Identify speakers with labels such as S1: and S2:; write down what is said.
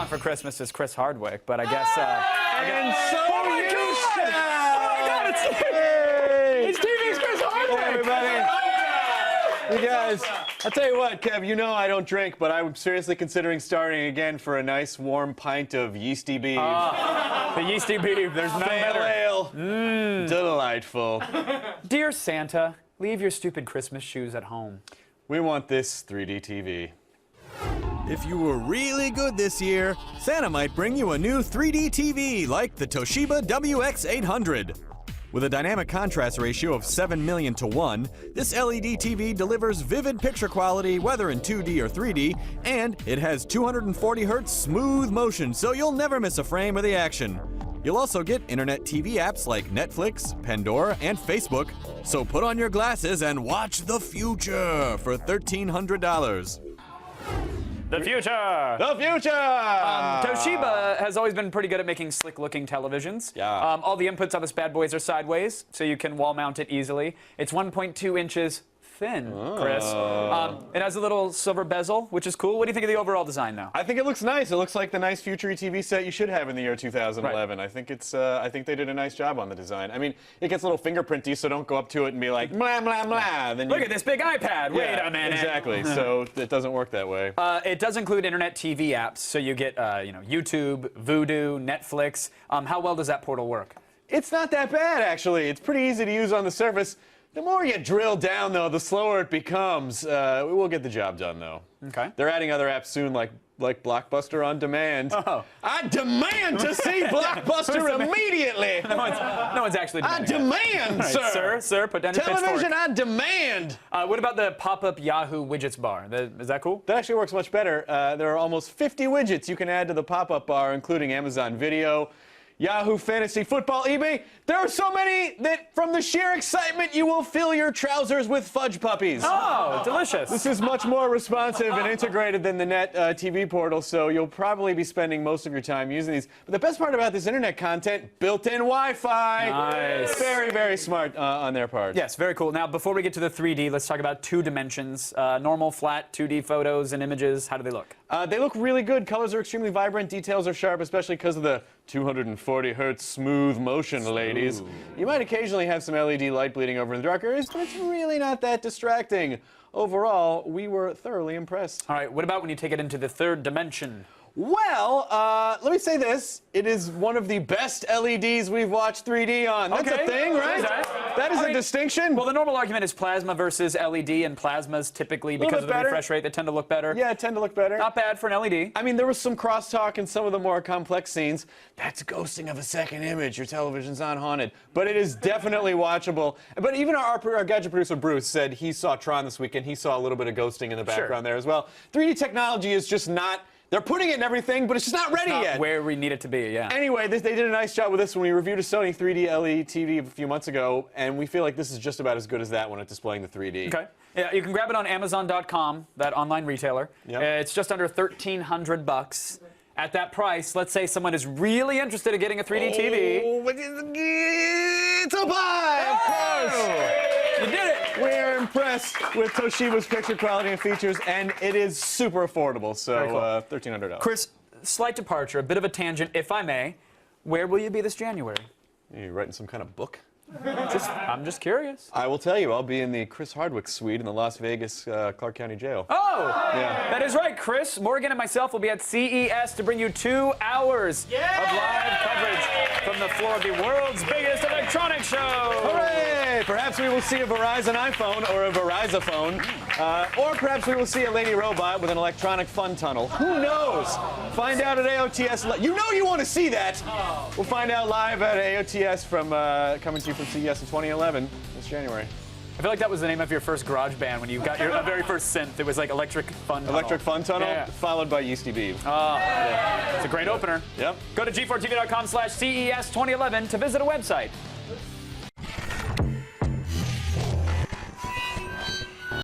S1: For Christmas is Chris Hardwick, but I guess.
S2: And so
S1: oh my
S2: you
S1: God!
S2: shall.
S1: Oh my God! It's TV's Chris Hardwick.
S2: Hey, everybody. You guys, I'll tell you what, Kev. You know I don't drink, but I'm seriously considering starting again for a nice warm pint of yeasty beef.
S1: The yeasty beef. There's none better.
S2: Ale. Delightful.
S1: Dear Santa, leave your stupid Christmas shoes at home.
S2: We want this 3D TV.
S3: If you were really good this year, Santa might bring you a new 3D TV like the Toshiba WX800. With a dynamic contrast ratio of 7 million to 1, this LED TV delivers vivid picture quality whether in 2D or 3D, and it has 240 Hz smooth motion, so you'll never miss a frame of the action. You'll also get internet TV apps like Netflix, Pandora, and Facebook, so put on your glasses and watch the future for $1,300.
S1: The future!
S2: The future!
S1: Toshiba has always been pretty good at making slick-looking televisions.
S2: Yeah.
S1: All the inputs on this bad boys are sideways, so you can wall mount it easily. It's 1.2 inches thin, Chris. It has a little silver bezel, which is cool. What do you think of the overall design, though?
S2: I think it looks nice. It looks like the nice future TV set you should have in the year 2011.
S1: Right.
S2: I think it's. I think they did a nice job on the design. I mean, it gets a little fingerprinty, so don't go up to it and be like, blah, blah, blah. Then
S1: Look at this big iPad. Wait a minute.
S2: Exactly. So it doesn't work that way.
S1: It does include internet TV apps, so you get, YouTube, Vudu, Netflix. How well does that portal work?
S2: It's not that bad, actually. It's pretty easy to use on the surface. The more you drill down, though, the slower it becomes. We will get the job done, though.
S1: Okay.
S2: They're adding other apps soon, like Blockbuster on Demand.
S1: Oh.
S2: I demand to see Blockbuster immediately.
S1: No one's actually
S2: I
S1: demanding.
S2: demand,
S1: Right, sir, put down your
S2: Television,
S1: pitchfork.
S2: I demand.
S1: What about the pop-up Yahoo widgets bar? Is that cool?
S2: That actually works much better. There are almost 50 widgets you can add to the pop-up bar, including Amazon Video, Yahoo Fantasy Football, eBay. There are so many that from the sheer excitement you will fill your trousers with fudge puppies.
S1: Oh, delicious.
S2: This is much more responsive and integrated than the Net TV portal, so you'll probably be spending most of your time using these. But the best part about this internet content, built-in Wi-Fi.
S1: Nice.
S2: Very, very smart on their part.
S1: Yes, very cool. Now, before we get to the 3D, let's talk about 2 dimensions. Normal, flat, 2D photos and images. How do they look?
S2: They look really good. Colors are extremely vibrant. Details are sharp, especially because of the 240 Hz smooth motion, ladies. You might occasionally have some LED light bleeding over in the dark areas, but it's really not that distracting. Overall, we were thoroughly impressed.
S1: All right, what about when you take it into the 3rd dimension?
S2: Well, let me say this. It is one of the best LEDs we've watched 3D on. That's
S1: Okay.
S2: a thing, right? That is a distinction.
S1: Well, the normal argument is plasma versus LED, and plasmas typically, because of the refresh rate, they tend to look better.
S2: Yeah, tend to look better.
S1: Not bad for an LED.
S2: I mean, there was some crosstalk in some of the more complex scenes. That's ghosting of a second image. Your television's not haunted. But it is definitely watchable. But even our gadget producer, Bruce, said he saw Tron this weekend. He saw a little bit of ghosting in the background there as well. 3D technology is just not... They're putting it in everything, but it's just not ready yet.
S1: Where we need it to be, yeah.
S2: Anyway, they did a nice job with this when we reviewed a Sony 3D LED TV a few months ago, and we feel like this is just about as good as that one at displaying the 3D.
S1: Okay. Yeah, you can grab it on Amazon.com, that online retailer.
S2: Yep.
S1: It's just under $1,300. At that price, let's say someone is really interested in getting a 3D TV.
S2: Oh, it's a buy, of course.
S1: You did it!
S2: We're impressed with Toshiba's picture quality and features, and it is super affordable, so
S1: cool.
S2: $1,300.
S1: Chris, slight departure, a bit of a tangent, if I may. Where will you be this January?
S2: Are you writing some kind of book?
S1: I'm just curious.
S2: I will tell you, I'll be in the Chris Hardwick suite in the Las Vegas Clark County Jail.
S1: Oh!
S2: Yeah.
S1: That is right. Chris, Morgan, and myself will be at CES to bring you 2 hours of live coverage from the floor of the world's biggest electronics show.
S2: Hooray! Perhaps we will see a Verizon iPhone or a Verizon phone. Or perhaps we will see a lady robot with an electronic fun tunnel. Who knows? Find out at AOTS. You know you want to see that. We'll find out live at AOTS from coming to you from CES in 2011 this January.
S1: I feel like that was the name of your first garage band when you got your very first synth. It was like Electric Fun Tunnel.
S2: Electric Fun Tunnel,
S1: Yeah.
S2: followed by Yeasty Beef.
S1: It's a great opener.
S2: Yep.
S1: Go to g4tv.com/CES 2011 to visit a website.